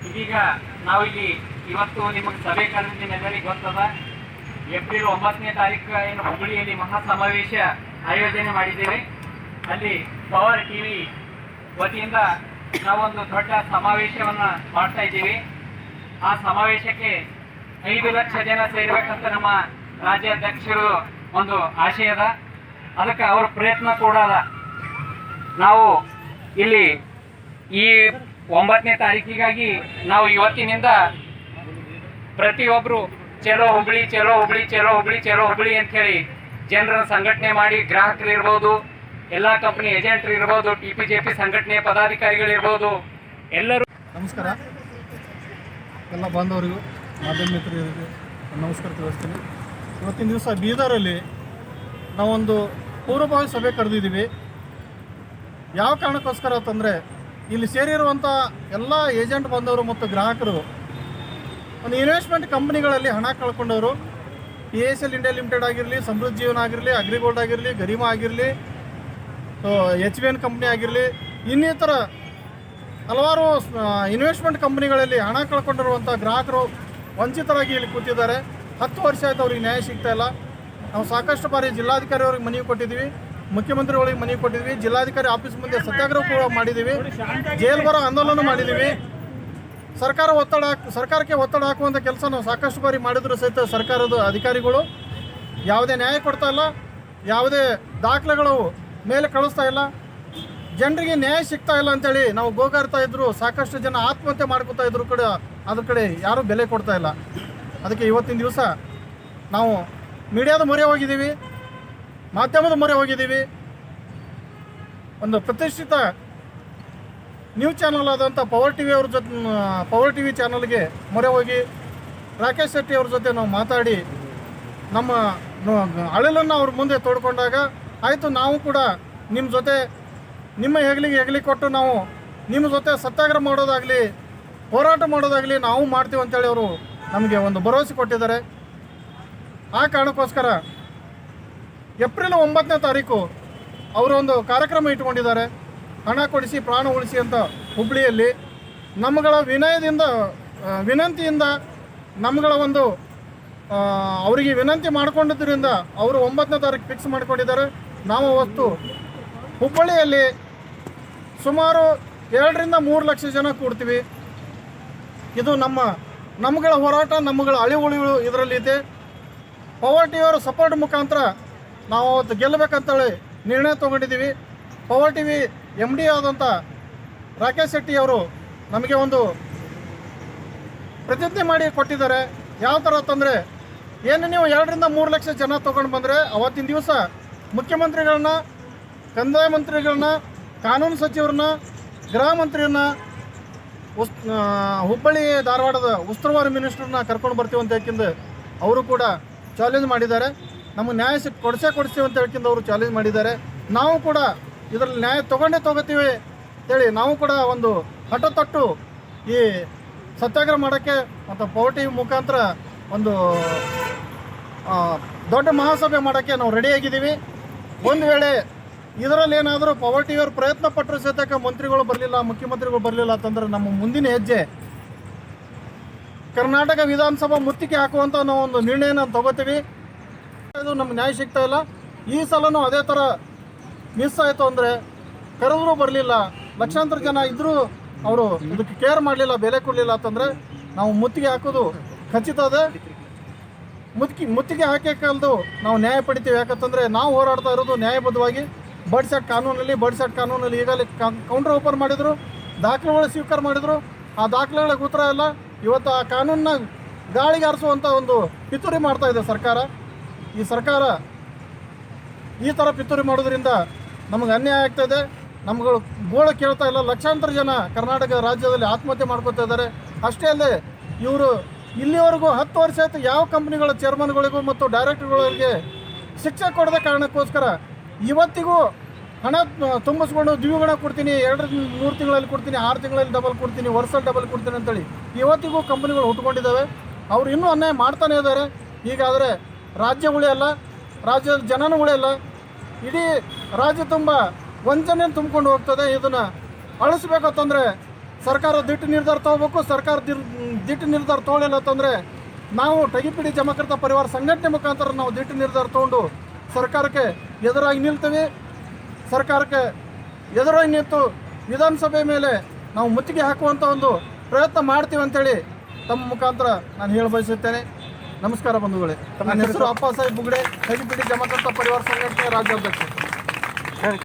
ಇದೀಗ ನಾವಿಲ್ಲಿ ಇವತ್ತು ನಿಮಗೆ ಸಭೆ ಕರೆದಿದ್ದೀನಿ ಎಲ್ಲರಿಗೆ ಗೊತ್ತದ. ಏಪ್ರಿಲ್ 9ನೇ ತಾರೀಕು ಏನು ಹುಬ್ಬಳ್ಳಿಯಲ್ಲಿ ಮಹಾ ಸಮಾವೇಶ ಆಯೋಜನೆ ಮಾಡಿದ್ದೇವೆ. ಅಲ್ಲಿ ಪವರ್ ಟಿವಿ ವತಿಯಿಂದ ನಾವೊಂದು ದೊಡ್ಡ ಸಮಾವೇಶವನ್ನ ಮಾಡ್ತಾ ಇದ್ದೀವಿ. ಆ ಸಮಾವೇಶಕ್ಕೆ 5 ಲಕ್ಷ ಜನ ಸೇರ್ಬೇಕಂತ ನಮ್ಮ ರಾಜ್ಯಾಧ್ಯಕ್ಷರು ಒಂದು ಆಶಯದ. ಅದಕ್ಕೆ ಅವ್ರ ಪ್ರಯತ್ನ ಕೂಡ ಅದ. ನಾವು ಇಲ್ಲಿ ಈ 9ನೇ ತಾರೀಕಿಗಾಗಿ ನಾವು ಇವತ್ತಿನಿಂದ ಪ್ರತಿಯೊಬ್ಬರು ಚಲೋ ಹುಬ್ಬಳ್ಳಿ ಚಲೋ ಹುಬ್ಬಳ್ಳಿ ಚಲೋ ಹುಬ್ಬಳ್ಳಿ ಚಲೋ ಹುಬ್ಬಳ್ಳಿ ಅಂತ ಹೇಳಿ ಜನರನ್ನ ಸಂಘಟನೆ ಮಾಡಿ, ಗ್ರಾಹಕರು ಇರ್ಬೋದು, ಎಲ್ಲ ಕಂಪನಿ ಏಜೆಂಟ್ರು ಇರ್ಬೋದು, TPJP ಸಂಘಟನೆ ಪದಾಧಿಕಾರಿಗಳಿರ್ಬೋದು, ಎಲ್ಲರೂ ನಮಸ್ಕಾರ. ಎಲ್ಲ ಬಾಂಧವರಿಗೂ ಮಾಧ್ಯಮ ಮಿತ್ರರಿಗೂ ನಮಸ್ಕಾರ ತಿಳಿಸ್ತೀನಿ. ಇವತ್ತಿನ ದಿವಸ ಬೀದರಲ್ಲಿ ನಾವೊಂದು ಪೂರ್ವಭಾವಿ ಸಭೆ ಕರೆದಿದ್ದೀವಿ. ಯಾವ ಕಾರಣಕ್ಕೋಸ್ಕರ ಅಂತಂದರೆ, ಇಲ್ಲಿ ಸೇರಿರುವಂಥ ಎಲ್ಲ ಏಜೆಂಟ್ ಬಂದವರು ಮತ್ತು ಗ್ರಾಹಕರು ಒಂದು ಇನ್ವೆಸ್ಟ್ಮೆಂಟ್ ಕಂಪ್ನಿಗಳಲ್ಲಿ ಹಣ ಕಳ್ಕೊಂಡವರು, PSL ಇಂಡಿಯಾ ಲಿಮಿಟೆಡ್ ಆಗಿರಲಿ, ಸಮೃದ್ಧಿ ಜೀವನ ಆಗಿರಲಿ, ಅಗ್ರಿಗೋಲ್ಡ್ ಆಗಿರಲಿ, ಗರಿಮಾ ಆಗಿರಲಿ, HVN ಕಂಪ್ನಿ ಆಗಿರಲಿ, ಇನ್ನಿತರ ಹಲವಾರು ಇನ್ವೆಸ್ಟ್ಮೆಂಟ್ ಕಂಪ್ನಿಗಳಲ್ಲಿ ಹಣ ಕಳ್ಕೊಂಡಿರುವಂಥ ಗ್ರಾಹಕರು ವಂಚಿತರಾಗಿ ಇಲ್ಲಿ ಕೂತಿದ್ದಾರೆ. 10 ವರ್ಷ ಆಯ್ತು ಅವ್ರಿಗೆ ನ್ಯಾಯ ಸಿಗ್ತಾ ಇಲ್ಲ. ನಾವು ಸಾಕಷ್ಟು ಬಾರಿ ಜಿಲ್ಲಾಧಿಕಾರಿ ಅವ್ರಿಗೆ ಮನವಿ ಕೊಟ್ಟಿದ್ದೀವಿ, ಮುಖ್ಯಮಂತ್ರಿಗಳಿಗೆ ಮನವಿ ಕೊಟ್ಟಿದ್ವಿ, ಜಿಲ್ಲಾಧಿಕಾರಿ ಆಫೀಸ್ ಮುಂದೆ ಸತ್ಯಾಗ್ರಹ ಕೂಡ ಮಾಡಿದ್ದೀವಿ, ಜೈಲು ಬರೋ ಆಂದೋಲನ ಮಾಡಿದ್ದೀವಿ. ಸರ್ಕಾರಕ್ಕೆ ಒತ್ತಡ ಹಾಕುವಂಥ ಕೆಲಸ ನಾವು ಸಾಕಷ್ಟು ಬಾರಿ ಮಾಡಿದರೂ ಸಹಿತ ಸರ್ಕಾರದ ಅಧಿಕಾರಿಗಳು ಯಾವುದೇ ನ್ಯಾಯ ಕೊಡ್ತಾ ಇಲ್ಲ, ಯಾವುದೇ ದಾಖಲೆಗಳು ಮೇಲೆ ಕಳಿಸ್ತಾ ಇಲ್ಲ, ಜನರಿಗೆ ನ್ಯಾಯ ಸಿಗ್ತಾ ಇಲ್ಲ ಅಂತೇಳಿ ನಾವು ಗೋಗಾಡ್ತಾ ಇದ್ರು. ಸಾಕಷ್ಟು ಜನ ಆತ್ಮಹತ್ಯೆ ಮಾಡ್ಕೊತಾ ಇದ್ರು ಕೂಡ ಅದ್ರ ಕಡೆ ಯಾರೂ ಬೆಲೆ ಕೊಡ್ತಾ ಇಲ್ಲ. ಅದಕ್ಕೆ ಇವತ್ತಿನ ದಿವಸ ನಾವು ಮೀಡಿಯಾದ ಮೊರೆ ಹೋಗಿದ್ದೀವಿ, ಮಾಧ್ಯಮದ ಮೊರೆ ಹೋಗಿದ್ದೀವಿ. ಒಂದು ಪ್ರತಿಷ್ಠಿತ ನ್ಯೂಸ್ ಚಾನಲ್ ಆದಂಥ ಪವರ್ ಟಿವಿ ಚಾನಲ್ಗೆ ಮೊರೆ ಹೋಗಿ ರಾಕೇಶ್ ಶೆಟ್ಟಿ ಅವ್ರ ಜೊತೆ ನಾವು ಮಾತಾಡಿ ನಮ್ಮ ಅಳಲನ್ನು ಅವ್ರ ಮುಂದೆ ತೋಡ್ಕೊಂಡಾಗ ಆಯಿತು, ನಾವು ಕೂಡ ನಿಮ್ಮ ಜೊತೆ ನಿಮ್ಮ ಹೆಗಲಿಗೆ ಕೊಟ್ಟು ನಾವು ನಿಮ್ಮ ಜೊತೆ ಸತ್ಯಾಗ್ರಹ ಮಾಡೋದಾಗಲಿ, ಹೋರಾಟ ಮಾಡೋದಾಗಲಿ ನಾವು ಮಾಡ್ತೀವಿ ಅಂತೇಳಿ ಅವರು ನಮಗೆ ಒಂದು ಭರವಸೆ ಕೊಟ್ಟಿದ್ದಾರೆ. ಆ ಕಾರಣಕ್ಕೋಸ್ಕರ ಏಪ್ರಿಲ್ 9ನೇ ತಾರೀಕು ಅವರು ಒಂದು ಕಾರ್ಯಕ್ರಮ ಇಟ್ಕೊಂಡಿದ್ದಾರೆ, ಹಣ ಕೊಡಿಸಿ ಪ್ರಾಣ ಉಳಿಸಿ ಅಂತ ಹುಬ್ಬಳ್ಳಿಯಲ್ಲಿ. ನಮ್ಮಗಳ ವಿನಂತಿಯಿಂದ ನಮ್ಮಗಳ ಒಂದು ಅವರಿಗೆ ವಿನಂತಿ ಮಾಡಿಕೊಂಡಿದ್ದರಿಂದ ಅವರು 9ನೇ ತಾರೀಕು ಫಿಕ್ಸ್ ಮಾಡಿಕೊಂಡಿದ್ದಾರೆ. ನಾವು ಅವತ್ತು ಹುಬ್ಬಳ್ಳಿಯಲ್ಲಿ ಸುಮಾರು 2 ರಿಂದ 3 ಲಕ್ಷ ಜನ ಕೂಡ್ತೀವಿ. ಇದು ನಮ್ಮಗಳ ಹೋರಾಟ, ನಮ್ಮಗಳ ಅಳಿವುಳಿಗಳು ಇದರಲ್ಲಿದೆ. ಪವರ್ ಟಿವಿಯವರ ಸಪೋರ್ಟ್ ಮುಖಾಂತರ ನಾವು ಅವತ್ತು ಗೆಲ್ಲಬೇಕಂತೇಳಿ ನಿರ್ಣಯ ತೊಗೊಂಡಿದ್ದೀವಿ. ಪವರ್ ಟಿವಿ MD ಆದಂಥ ರಾಕೇಶ್ ಶೆಟ್ಟಿ ಅವರು ನಮಗೆ ಒಂದು ಪ್ರತಿಜ್ಞೆ ಮಾಡಿ ಕೊಟ್ಟಿದ್ದಾರೆ. ಯಾವ ಥರ ಅಂತಂದರೆ, ಏನು ನೀವು 2 ರಿಂದ 3 ಲಕ್ಷ ಜನ ತೊಗೊಂಡು ಬಂದರೆ ಅವತ್ತಿನ ದಿವಸ ಮುಖ್ಯಮಂತ್ರಿಗಳನ್ನ, ಕಂದಾಯ ಮಂತ್ರಿಗಳನ್ನ, ಕಾನೂನು ಸಚಿವರನ್ನ, ಗೃಹ ಮಂತ್ರಿಯನ್ನ, ಹುಬ್ಬಳ್ಳಿ ಧಾರವಾಡದ ಉಸ್ತುವಾರಿ ಮಿನಿಸ್ಟ್ರನ್ನ ಕರ್ಕೊಂಡು ಬರ್ತೀವಿ ಅಂತ ಹೇಳ್ಕಿಂದು ಅವರು ಕೂಡ ಚಾಲೆಂಜ್ ಮಾಡಿದ್ದಾರೆ. ನಮಗೆ ನ್ಯಾಯ ಕೊಡಿಸ್ತೀವಿ ಅಂತ ಹೇಳ್ಕಿಂದು ಅವರು ಚಾಲೆಂಜ್ ಮಾಡಿದ್ದಾರೆ. ನಾವು ಕೂಡ ಇದರಲ್ಲಿ ನ್ಯಾಯ ತೊಗೋತೀವಿ ಅಂತೇಳಿ ನಾವು ಕೂಡ ಒಂದು ಹಠತೊಟ್ಟು ಈ ಸತ್ಯಾಗ್ರಹ ಮಾಡೋಕ್ಕೆ ಮತ್ತು ಪವರ್ ಟಿವಿ ಮುಖಾಂತರ ಒಂದು ದೊಡ್ಡ ಮಹಾಸಭೆ ಮಾಡೋಕ್ಕೆ ನಾವು ರೆಡಿಯಾಗಿದ್ದೀವಿ. ಒಂದು ವೇಳೆ ಇದರಲ್ಲಿ ಏನಾದರೂ ಪವರ್ ಟಿವಿಯವ್ರು ಪ್ರಯತ್ನ ಪಟ್ಟರು ಸಹಿತ ಮಂತ್ರಿಗಳು ಬರಲಿಲ್ಲ, ಮುಖ್ಯಮಂತ್ರಿಗಳು ಬರಲಿಲ್ಲ ಅಂತಂದರೆ ನಮ್ಮ ಮುಂದಿನ ಹೆಜ್ಜೆ ಕರ್ನಾಟಕ ವಿಧಾನಸಭಾ ಮುತ್ತಿಗೆ ಹಾಕುವಂಥ ನಾವು ಒಂದು ನಿರ್ಣಯನ ತಗೋತೀವಿ. ಇದು ನಮ್ಗೆ ನ್ಯಾಯ ಸಿಗ್ತಾ ಇಲ್ಲ. ಈ ಸಲನೂ ಅದೇ ಥರ ಮಿಸ್ ಆಯಿತು ಅಂದರೆ, ಕರೆದ್ರೂ ಬರಲಿಲ್ಲ, ಲಕ್ಷಾಂತರ ಜನ ಇದ್ದರೂ ಅವರು ಇದಕ್ಕೆ ಕೇರ್ ಮಾಡಲಿಲ್ಲ, ಬೆಲೆ ಕೊಡಲಿಲ್ಲ ಅಂತಂದರೆ ನಾವು ಮುತ್ತಿಗೆ ಹಾಕೋದು ಖಚಿತ ಅದೇ. ಮುತ್ತಿಗೆ ಹಾಕಿ ಕಲ್ದು ನಾವು ನ್ಯಾಯ ಪಡಿತೀವಿ. ಯಾಕಂತಂದರೆ ನಾವು ಹೋರಾಡ್ತಾ ಇರೋದು ನ್ಯಾಯಬದ್ಧವಾಗಿ. ಬಡ್ಸೆಟ್ ಕಾನೂನಲ್ಲಿ ಈಗಲೇ ಕೌಂಟರ್ ಓಪನ್ ಮಾಡಿದರು, ದಾಖಲೆಗಳು ಸ್ವೀಕಾರ ಮಾಡಿದರು. ಆ ದಾಖಲೆಗಳಿಗೆ ಉತ್ತರ ಇಲ್ಲ. ಇವತ್ತು ಆ ಕಾನೂನನ್ನ ಗಾಳಿಗೆ ಹಾರಿಸುವಂಥ ಒಂದು ಪಿತೂರಿ ಮಾಡ್ತಾ ಇದೆ ಸರ್ಕಾರ. ಈ ಸರ್ಕಾರ ಈ ಥರ ಪಿತೂರಿ ಮಾಡೋದ್ರಿಂದ ನಮಗೆ ಅನ್ಯಾಯ ಆಗ್ತಾಯಿದೆ. ನಮ್ಗಳು ಗೋಳು ಕೇಳ್ತಾ ಇಲ್ಲ. ಲಕ್ಷಾಂತರ ಜನ ಕರ್ನಾಟಕ ರಾಜ್ಯದಲ್ಲಿ ಆತ್ಮಹತ್ಯೆ ಮಾಡ್ಕೊತಾ ಇದ್ದಾರೆ. ಅಷ್ಟೇ ಅಲ್ಲದೆ ಇವರು ಇಲ್ಲಿವರೆಗೂ 10 ವರ್ಷ ಆಯಿತು ಯಾವ ಕಂಪ್ನಿಗಳ ಚೇರ್ಮನ್ಗಳಿಗೂ ಮತ್ತು ಡೈರೆಕ್ಟರ್ಗಳಿಗೆ ಶಿಕ್ಷೆ ಕೊಡದ ಕಾರಣಕ್ಕೋಸ್ಕರ ಇವತ್ತಿಗೂ ಹಣ ತುಂಬಿಸ್ಕೊಂಡು ದ್ವಿಗುಣ ಕೊಡ್ತೀನಿ, 2-3 ತಿಂಗಳಲ್ಲಿ ಕೊಡ್ತೀನಿ, 6 ತಿಂಗಳಲ್ಲಿ ಡಬಲ್ ಕೊಡ್ತೀನಿ, ವರ್ಷದಲ್ಲಿ ಡಬಲ್ ಕೊಡ್ತೀನಿ ಅಂತೇಳಿ ಇವತ್ತಿಗೂ ಕಂಪ್ನಿಗಳು ಹುಟ್ಕೊಂಡಿದ್ದಾವೆ. ಅವರು ಇನ್ನೂ ಅನ್ಯಾಯ ಮಾಡ್ತಾನೆ ಇದ್ದಾರೆ. ಹೀಗಾದರೆ ರಾಜ್ಯ ಉಳಿಯಲ್ಲ, ರಾಜ್ಯದ ಜನನೂ ಉಳಿಯಲ್ಲ, ಇಡೀ ರಾಜ್ಯ ತುಂಬ ವಂಚನೆ ತುಂಬಿಕೊಂಡು ಹೋಗ್ತದೆ. ಇದನ್ನು ಅಳಿಸ್ಬೇಕಂತಂದರೆ ಸರ್ಕಾರ ದಿಟ್ಟ ನಿರ್ಧಾರ ತೊಗೋಬೇಕು. ಸರ್ಕಾರ ದಿಟ್ಟ ನಿರ್ಧಾರ ತೊಗೊಳಿಲ್ಲ ಅಂತಂದರೆ ನಾವು ಟಗಿಪಿಡಿ ಜಮಕರ್ತ ಪರಿವಾರ ಸಂಘಟನೆ ಮುಖಾಂತರ ನಾವು ದಿಟ್ಟ ನಿರ್ಧಾರ ತೊಗೊಂಡು ಸರ್ಕಾರಕ್ಕೆ ಎದುರಾಗಿ ನಿಲ್ತೀವಿ. ಸರ್ಕಾರಕ್ಕೆ ಎದುರಾಗಿ ನಿಂತು ವಿಧಾನಸಭೆ ಮೇಲೆ ನಾವು ಮುತ್ತಿಗೆ ಹಾಕುವಂಥ ಒಂದು ಪ್ರಯತ್ನ ಮಾಡ್ತೀವಿ ಅಂತೇಳಿ ತಮ್ಮ ಮುಖಾಂತರ ನಾನು ಹೇಳ ಬಯಸುತ್ತೇನೆ. ನಮಸ್ಕಾರ ಬಂಧುಗಳೇ. ನನ್ನ ಹೆಸರು ಅಪ್ಪ ಸಾಹೇಬ್ ಬುಗ್ಡೆ, ಟಗಿಪಿಡಿ ಜಮಕರ್ತ ಪರಿವಾರ ಸಂಘಟನೆ ರಾಜ್ಯಾಧ್ಯಕ್ಷ.